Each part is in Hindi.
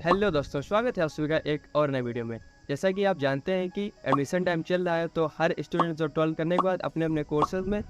हेलो दोस्तों, स्वागत है आप सभी का एक और नए वीडियो में। जैसा कि आप जानते हैं कि एडमिशन टाइम चल रहा है, तो हर स्टूडेंट जो 12 करने के बाद अपने अपने कोर्सेज में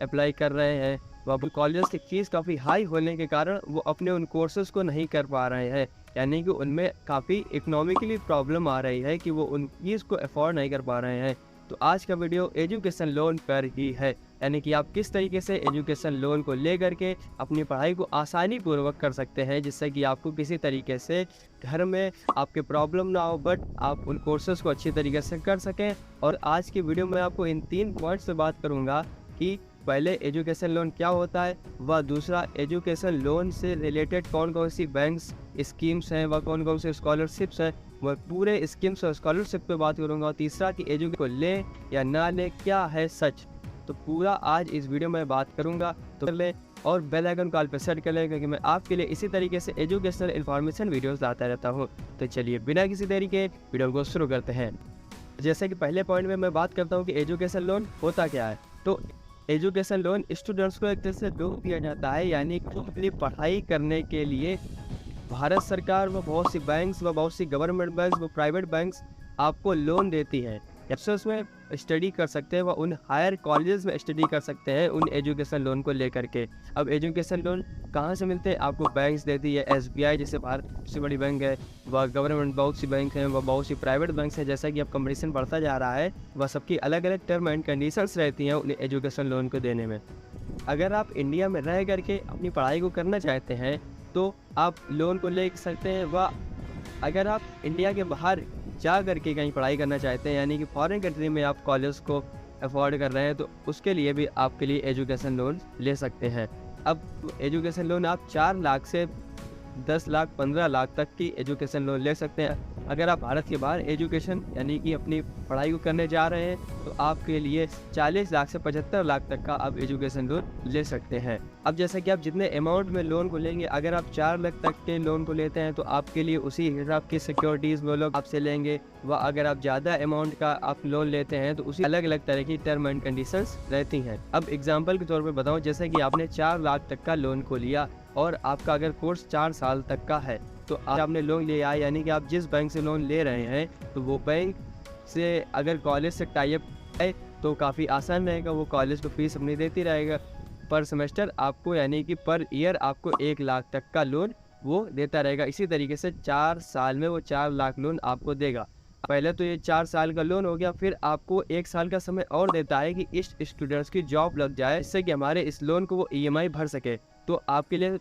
अप्लाई कर रहे हैं। वह कॉलेज की फ़ीस काफ़ी हाई होने के कारण वो अपने उन कोर्सेज को नहीं कर पा रहे हैं, यानी कि उनमें काफ़ी इकोनॉमिकली प्रॉब्लम आ रही है कि वो उन फीस को अफोर्ड नहीं कर पा रहे हैं। तो आज का वीडियो एजुकेशन लोन पर ही है, यानी कि आप किस तरीके से एजुकेशन लोन को ले करके अपनी पढ़ाई को आसानी पूर्वक कर सकते हैं, जिससे कि आपको किसी तरीके से घर में आपके प्रॉब्लम ना हो, बट आप उन कोर्सेज को अच्छी तरीके से कर सकें। और आज की वीडियो में आपको इन 3 पॉइंट्स से बात करूंगा कि पहले एजुकेशन लोन क्या होता है, व दूसरा एजुकेशन लोन से रिलेटेड कौन कौन सी बैंक्स स्कीम्स हैं, व कौन कौन से स्कॉलरशिप्स हैं, वह पूरे स्कीम्स और स्कॉलरशिप पे बात करूंगा। और तीसरा कि एजुकेशन को लें या ना लें, क्या है सच, तो पूरा आज इस वीडियो में बात करूंगा। तो कर लें और बेल आइकन कॉल पे सेट कर लें, क्योंकि मैं आपके लिए इसी तरीके से एजुकेशनल इन्फॉर्मेशन वीडियोस लाता रहता हूं। तो चलिए बिना किसी देरी के वीडियो को शुरू करते हैं। जैसे कि पहले पॉइंट में मैं बात करता हूं कि एजुकेशन लोन होता क्या है। तो एजुकेशन लोन स्टूडेंट्स को एक तरह से लोन दिया जाता है, यानी कि अपनी पढ़ाई करने के लिए भारत सरकार व बहुत सी बैंक्स व बहुत सी गवर्नमेंट बैंक्स व प्राइवेट बैंक्स आपको लोन देती हैं। उसमें स्टडी कर सकते हैं, वह उन हायर कॉलेजेस में स्टडी कर सकते हैं उन एजुकेशन लोन को लेकर के। अब एजुकेशन लोन कहाँ से मिलते हैं? आपको बैंक्स देती है, SBI जैसे भारत सबसे बड़ी बैंक है, वह गवर्नमेंट बहुत सी बैंक हैं, वह बहुत सी प्राइवेट बैंक्स हैं। जैसा कि अब कंपटीशन बढ़ता जा रहा है, वह सबकी अलग अलग टर्म एंड कंडीशंस रहती हैं उन एजुकेशन लोन को देने में। अगर आप इंडिया में रह करके अपनी पढ़ाई को करना चाहते हैं तो आप लोन को ले सकते हैं, व अगर आप इंडिया के बाहर जा करके कहीं पढ़ाई करना चाहते हैं, यानी कि फॉरेन कंट्री में आप कॉलेज को अफोर्ड कर रहे हैं, तो उसके लिए भी आपके लिए एजुकेशन लोन ले सकते हैं। अब एजुकेशन लोन आप 4 लाख से 10 लाख 15 लाख तक की एजुकेशन लोन ले सकते हैं। अगर आप भारत के बाहर एजुकेशन यानी कि अपनी पढ़ाई को करने जा रहे हैं, तो आपके लिए 40 लाख से 75 लाख तक का आप एजुकेशन लोन ले सकते हैं। अब जैसे कि आप जितने अमाउंट में लोन को लेंगे, अगर आप 4 लाख तक के लोन को लेते हैं तो आपके लिए उसी हिसाब की सिक्योरिटीज़ वो लोग आपसे लेंगे, व अगर आप ज़्यादा अमाउंट का आप लोन लेते हैं तो उसी अलग अलग तरह की टर्म एंड कंडीशंस रहती हैं। अब एग्जाम्पल के तौर पर बताऊँ, जैसे कि आपने 4 लाख तक का लोन को लिया और आपका अगर कोर्स 4 साल तक का है, तो आपने लोन लिया, यानी कि आप जिस बैंक से लोन ले रहे हैं तो वो बैंक से अगर कॉलेज से टाई अप है तो काफ़ी आसान रहेगा, वो कॉलेज को फीस अपनी देती रहेगा पर सेमेस्टर आपको, यानी कि पर ईयर आपको 1 लाख तक का लोन वो देता रहेगा। इसी तरीके से 4 साल में वो 4 लाख लोन आपको देगा। पहले तो ये 4 साल का लोन हो गया, फिर आपको 1 साल का समय और देता है कि इस स्टूडेंट्स की जॉब लग जाए, जिससे कि हमारे इस लोन को वो EMI भर सके। तो आपके लिए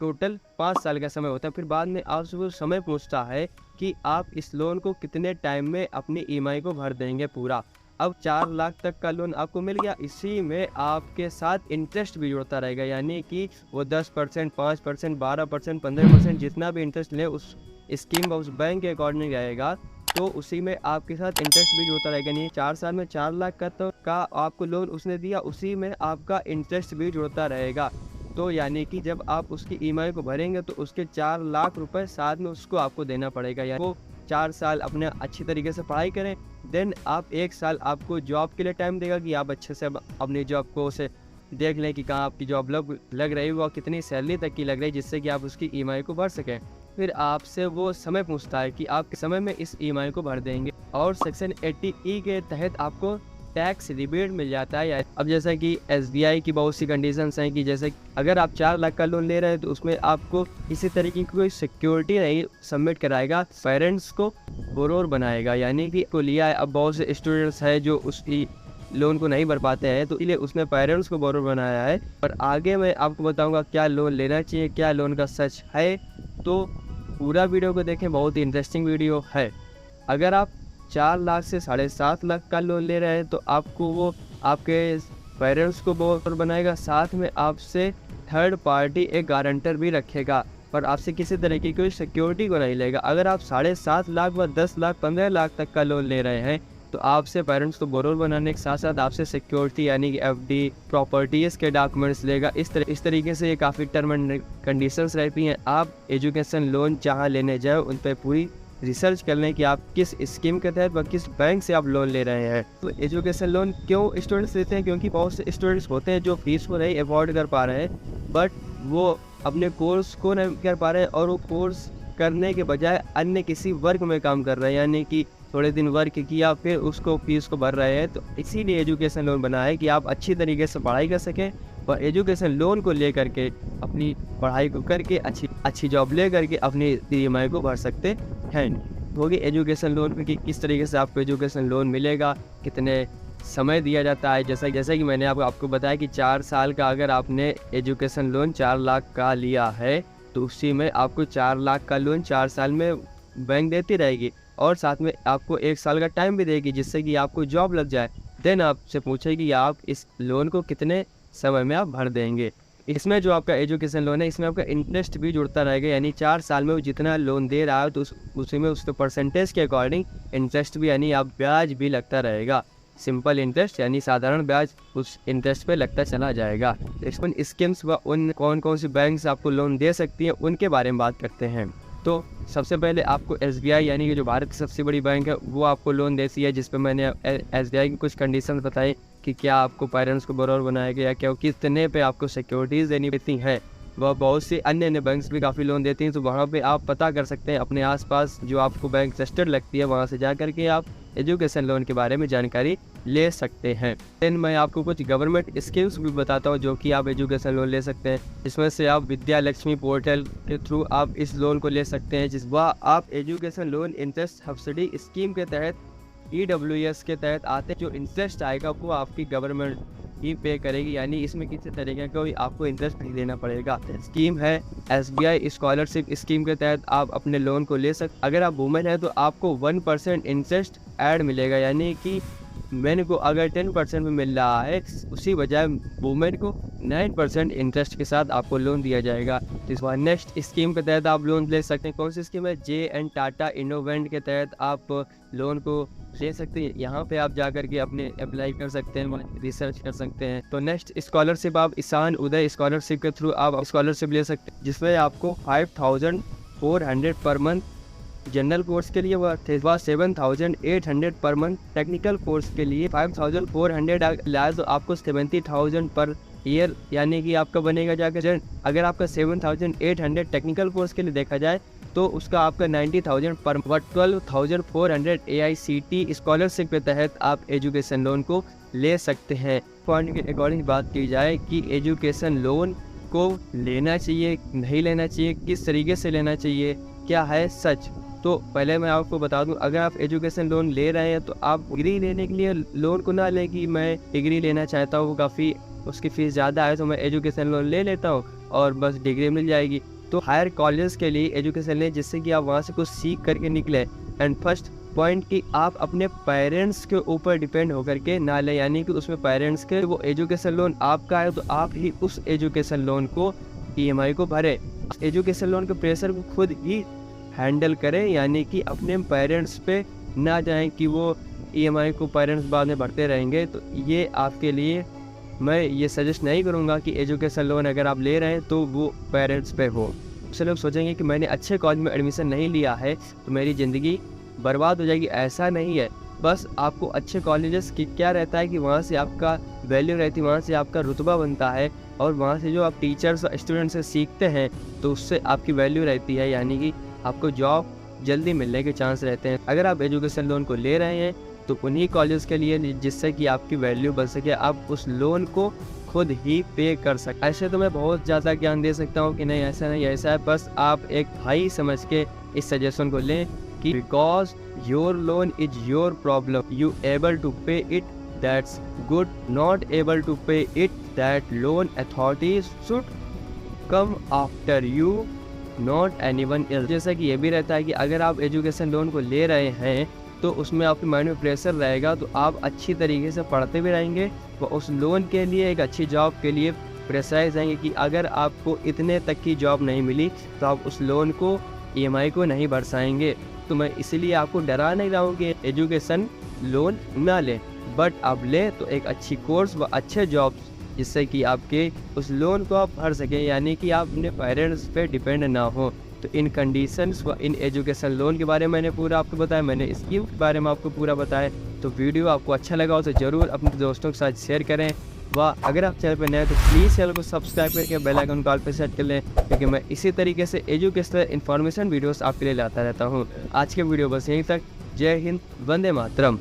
टोटल 5 साल का समय होता है। फिर बाद में आपसे वो समय पूछता है कि आप इस लोन को कितने टाइम में अपनी EMI को भर देंगे पूरा। अब 4 लाख तक का लोन आपको मिल गया, इसी में आपके साथ इंटरेस्ट भी जुड़ता रहेगा, यानी कि वो 10%, 5%, 12%, 15% जितना भी इंटरेस्ट ले उस स्कीम व उस बैंक के अकॉर्डिंग रहेगा, तो उसी में आपके साथ इंटरेस्ट भी जुड़ता रहेगा। नहीं, 4 साल में 4 लाख का आपको लोन उसने दिया, उसी में आपका इंटरेस्ट भी जुड़ता रहेगा। तो यानी कि जब आप उसकी EMI को भरेंगे तो उसके 4 लाख रुपए साथ में उसको आपको देना पड़ेगा। यानी वो 4 साल अपने अच्छी तरीके से पढ़ाई करें, देन आप 1 साल आपको जॉब के लिए टाइम देगा कि आप अच्छे से अपनी जॉब को से देख लें कि कहाँ आपकी जॉब लग रही है और कितनी सैलरी तक की लग रही है, जिससे कि आप उसकी EMI को भर सकें। फिर आपसे वो समय पूछता है कि आप किस समय में इस EMI को भर देंगे, और सेक्शन 80E के तहत आपको टैक्स रिबेट मिल जाता है। अब जैसा कि SBI की बहुत सी कंडीशंस हैं कि जैसे अगर आप 4 लाख का लोन ले रहे हैं तो उसमें आपको किसी तरीके की कोई सिक्योरिटी नहीं सबमिट कराएगा, पेरेंट्स को बोरोर बनाएगा, यानी कि को लिया है। अब बहुत से स्टूडेंट्स हैं जो उसकी लोन को नहीं भर पाते हैं, तो इसलिए उसने पेरेंट्स को बोरोर बनाया है। पर आगे मैं आपको बताऊँगा क्या लोन लेना चाहिए, क्या लोन का सच है, तो पूरा वीडियो को देखें, बहुत ही इंटरेस्टिंग वीडियो है। अगर आप 4 लाख से 7.5 लाख का लोन ले रहे हैं तो आपको वो आपके पेरेंट्स को बोरोर बनाएगा, साथ में आपसे थर्ड पार्टी एक गारंटर भी रखेगा, पर आपसे किसी तरह की कोई सिक्योरिटी को नहीं लेगा। अगर आप 7.5 लाख व 10 लाख 15 लाख तक का लोन ले रहे हैं तो आपसे पेरेंट्स को बोरोर बनाने के साथ साथ आपसे सिक्योरिटी यानी कि FD प्रॉपर्टीज़ के डॉक्यूमेंट्स लेगा। इस तरीके से ये काफ़ी टर्म एंड कंडीशंस रहती हैं। आप एजुकेशन लोन जहाँ लेने जाए उन पर पूरी रिसर्च कर लें कि आप किस स्कीम के तहत व किस बैंक से आप लोन ले रहे हैं। तो एजुकेशन लोन क्यों स्टूडेंट्स लेते हैं? क्योंकि बहुत से स्टूडेंट्स होते हैं जो फीस को नहीं अफोर्ड कर पा रहे हैं, बट वो अपने कोर्स को नहीं कर पा रहे हैं और वो कोर्स करने के बजाय अन्य किसी वर्क में काम कर रहे हैं, यानी कि थोड़े दिन वर्क किया फिर उसको फीस को भर रहे हैं। तो इसीलिए एजुकेशन लोन बना है कि आप अच्छी तरीके से पढ़ाई कर सकें और एजुकेशन लोन को ले करके अपनी पढ़ाई को करके अच्छी जॉब ले करके अपनी EMI को भर सकते हैं। होगी एजुकेशन लोन पे कि किस तरीके से आपको एजुकेशन लोन मिलेगा, कितने समय दिया जाता है। जैसा कि मैंने आपको बताया कि 4 साल का अगर आपने एजुकेशन लोन 4 लाख का लिया है तो उसी में आपको 4 लाख का लोन 4 साल में बैंक देती रहेगी और साथ में आपको 1 साल का टाइम भी देगी जिससे कि आपको जॉब लग जाए। देन आपसे पूछेगी कि आप इस लोन को कितने समय में आप भर देंगे। इसमें जो आपका एजुकेशन लोन है इसमें आपका इंटरेस्ट भी जुड़ता रहेगा, यानी 4 साल में वो जितना लोन दे रहा है तो उसी में उसके परसेंटेज के अकॉर्डिंग इंटरेस्ट भी यानी आप ब्याज भी लगता रहेगा। सिंपल इंटरेस्ट यानी साधारण ब्याज उस इंटरेस्ट पे लगता चला जाएगा। इसमें स्कीम्स व उन कौन कौन सी बैंक्स आपको लोन दे सकती हैं उनके बारे में बात करते हैं। तो सबसे पहले आपको SBI यानी कि जो भारत की सबसे बड़ी बैंक है वो आपको लोन देती है, जिस पे मैंने SBI की कुछ कंडीशन बताई कि क्या आपको पेरेंट्स को बरोबर बनाएगा या क्या कितने पे आपको सिक्योरिटीज़ देनी पड़ती हैं। वह बहुत सी अन्य बैंक्स भी काफ़ी लोन देती हैं, तो वहाँ पे आप पता कर सकते हैं अपने आसपास जो आपको बैंक ट्रस्टेड लगती है वहाँ से जा कर के आप एजुकेशन लोन के बारे में जानकारी ले सकते हैं। देन मैं आपको कुछ गवर्नमेंट स्कीम्स भी बताता हूँ जो कि आप एजुकेशन लोन ले सकते हैं। इसमें से आप विद्या लक्ष्मी पोर्टल के थ्रू आप इस लोन को ले सकते हैं, जिस वह आप education loan interest subsidy scheme के तहत EWS के तहत आते हैं। जो इंटरेस्ट आएगा वो आपकी गवर्नमेंट ही पे करेगी, यानी इसमें किसी तरीके का कोई आपको इंटरेस्ट नहीं देना पड़ेगा। स्कीम है SBI स्कॉलरशिप स्कीम के तहत आप अपने लोन को ले सकते। अगर आप वुमेन है तो आपको 1% इंटरेस्ट ऐड मिलेगा, यानी कि मैन को अगर 10% में मिल रहा है उसी बजाय वुमेन को 9% इंटरेस्ट के साथ आपको लोन दिया जाएगा। तो इस बार नेक्स्ट स्कीम के तहत आप लोन ले सकते हैं। कौन सी स्कीम है? JN टाटा इनोवेंट के तहत आप लोन को ले सकते हैं। यहाँ पे आप जाकर के अपने अप्लाई कर सकते हैं, रिसर्च कर सकते हैं। तो नेक्स्ट स्कॉलरशिप आप ईशान उदय स्कॉलरशिप के थ्रू आप स्कॉलरशिप ले सकते हैं, जिसमें आपको 5400 पर मंथ जनरल कोर्स के लिए वह 7800 पर मंथ, टेक्निकल कोर्स के लिए 5400 लाए तो आपको 70,000 पर ईयर, यानी कि आपका बनेगा जाकर। अगर आपका 7800 टेक्निकल कोर्स के लिए देखा जाए तो उसका आपका 90,000 पर 12,400 AICT स्कॉलरशिप के तहत आप एजुकेशन लोन को ले सकते हैं। पॉइंट के अकॉर्डिंग बात की जाए कि एजुकेशन लोन को लेना चाहिए नहीं लेना चाहिए, किस तरीके से लेना चाहिए, क्या है सच, तो पहले मैं आपको बता दूं, अगर आप एजुकेशन लोन ले रहे हैं तो आप डिग्री लेने के लिए लोन को ना लें कि मैं डिग्री लेना चाहता हूँ, काफ़ी उसकी फ़ीस ज़्यादा है तो मैं एजुकेशन लोन ले लेता हूँ और बस डिग्री मिल जाएगी। तो हायर कॉलेज के लिए एजुकेशन लें जिससे कि आप वहाँ से कुछ सीख करके निकले। एंड फर्स्ट पॉइंट कि आप अपने पेरेंट्स के ऊपर डिपेंड होकर के ना लें, यानी कि उसमें पेरेंट्स के वो एजुकेशन लोन आपका है तो आप ही उस एजुकेशन लोन को EMI को भरें। एजुकेशन लोन के प्रेशर को खुद ही हैंडल करें, यानी कि अपने पेरेंट्स पे ना जाएं कि वो EMI को पेरेंट्स बाद में भरते रहेंगे। तो ये आपके लिए मैं ये सजेस्ट नहीं करूँगा कि एजुकेशन लोन अगर आप ले रहे हैं तो वो पेरेंट्स पे हो। उससे लोग सोचेंगे कि मैंने अच्छे कॉलेज में एडमिशन नहीं लिया है तो मेरी ज़िंदगी बर्बाद हो जाएगी। ऐसा नहीं है, बस आपको अच्छे कॉलेजेस की क्या रहता है कि वहाँ से आपका वैल्यू रहती है, वहाँ से आपका रुतबा बनता है और वहाँ से जो आप टीचर्स और स्टूडेंट्स से सीखते हैं तो उससे आपकी वैल्यू रहती है, यानी कि आपको जॉब जल्दी मिलने के चांस रहते हैं। अगर आप एजुकेशन लोन को ले रहे हैं तो उन्हीं कॉलेज के लिए जिससे कि आपकी वैल्यू बढ़ सके, आप उस लोन को खुद ही पे कर सकते। ऐसे तो मैं बहुत ज़्यादा ज्ञान दे सकता हूँ कि नहीं ऐसा नहीं ऐसा है, बस आप एक भाई समझ के इस सजेशन को लें कि because your loan is your problem, you able to pay it that's good, not able to pay it that loan authorities should come after you not anyone else. जैसा कि ये भी रहता है कि अगर आप एजुकेशन लोन को ले रहे हैं तो उसमें आपके माइंड में प्रेशर रहेगा तो आप अच्छी तरीके से पढ़ते भी रहेंगे वो उस लोन के लिए एक अच्छी जॉब के लिए प्रेशराइज आएंगे कि अगर आपको इतने तक की जॉब नहीं मिली तो आप उस लोन को EMI को नहीं भर पाएंगे। तो मैं इसलिए आपको डरा नहीं रहा हूँ कि एजुकेशन लोन ना लें, बट आप लें तो एक अच्छी कोर्स व अच्छे जॉब्स जिससे कि आपके उस लोन को आप भर सकें, यानी कि आप अपने पेरेंट्स पे डिपेंड ना हो। तो इन कंडीशंस व इन एजुकेशन लोन के बारे में मैंने पूरा आपको बताया, मैंने स्कीम के बारे में आपको पूरा बताया। तो वीडियो आपको अच्छा लगा हो तो ज़रूर अपने दोस्तों के साथ शेयर करें। व अगर आप चैनल पर नए हैं तो प्लीज़ चैनल को सब्सक्राइब करके बेल आइकन कॉल पर सेट कर लें, क्योंकि मैं इसी तरीके से एजुकेशनल इन्फॉर्मेशन वीडियोस आपके लिए लाता रहता हूँ। आज के वीडियो बस यहीं तक। जय हिंद, वंदे मातरम।